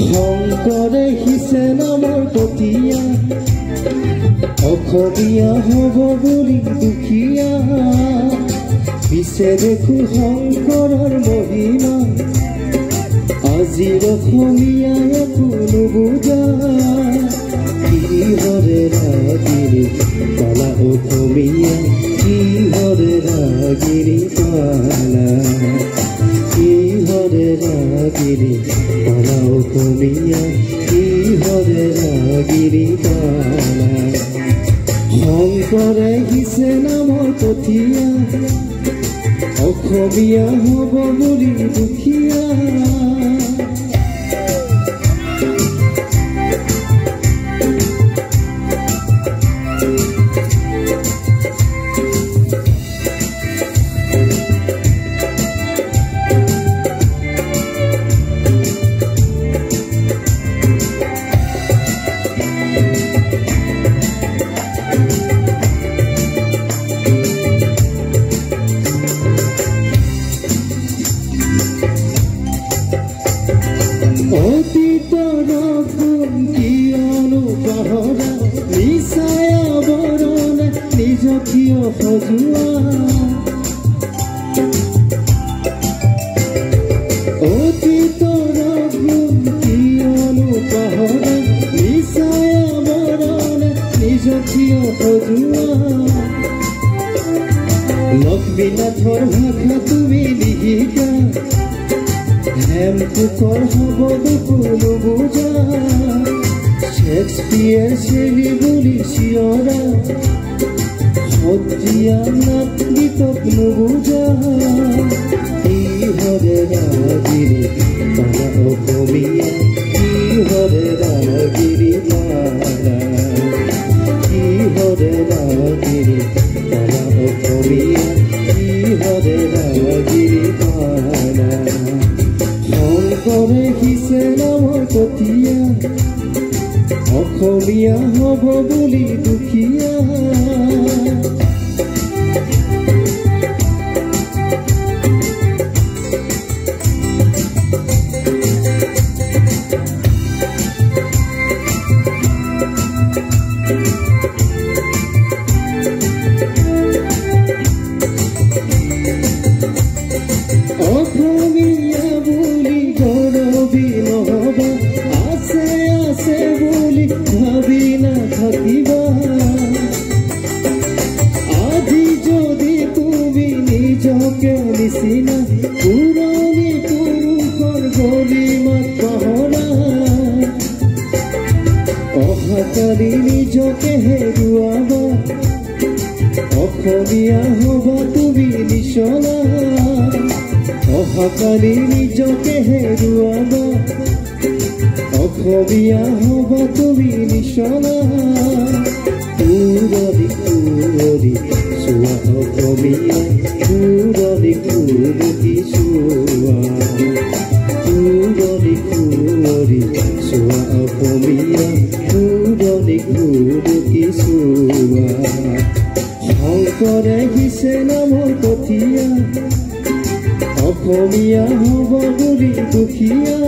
শংকৰে সিঁচে নামৰ কটীয়া অসমীয়া হ'ব বুলি দুখীয়া পিছে দেখো শংকৰৰ মহিমা আজিৰ অসমীয়া একো নুবুজা কিহৰে ৰাগিনী পালা অসমীয়া কিহৰে ৰাগিনী পালা কিহৰে ৰাগিনী পালা অসমীয়া কিহৰে ৰাগিনী পালা শংকৰে সিঁচে নামৰ কঠীয়া অসমীয়া হ'ব বুলি দুখীয়া অতীতৰ গুণ কিয়নো পাহৰা নিচাই আৱৰণে নিজক কিয় সজোৱা অতীতৰ গুণ কিয়নো পাহৰা নিচাই আৱৰণে নিজক কিয় সজোৱা লক্ষ্মীনাথৰ ভাষা তুমি লিখিকা হেমকুকৰ শব্দ কোনো বুজা শেক্সপিয়াৰ শ্ৰেণী বুলি চিঞৰা সত্ৰীয়া নাট গীতক নুবুজা কিহৰে ৰাগিনী পালা অসমীয়া কিহৰে ৰাগিনী পালা কিহৰে ৰাগিনী পালা অসমীয়া কিহৰে ৰাগিনী পালা শংকৰে সিঁচে নামৰ কঠীয়া অসমীয়া হ'ব বুলি দুখীয়া অসমীয়া বুলি গৌৰৱী নহবা আছে আছে বুলি ভাবি নাথাকিবা আজি যদি তুমি নিজকে নিচিনা পুৰণি পুৰুষৰ গৰিমাত পাহৰা অহাকালি নিজকে হেৰুৱাবা অসমীয়া হবা তুমি নিচনা অহাকালি নিজকে হেৰুৱাবা অসমীয়া হবা তুমি নিচনা পুৰণি পুৰণি চোৱা অসমীয়া পুৰণি পুৰণি চোৱা পুৰণি পুৰণি চোৱা অসমীয়া পুৰণি পুৰণি চোৱা শংকৰে সিঁচে নামৰ কঠীয়া অসমীয়া হ'ব বুলি দুখীয়া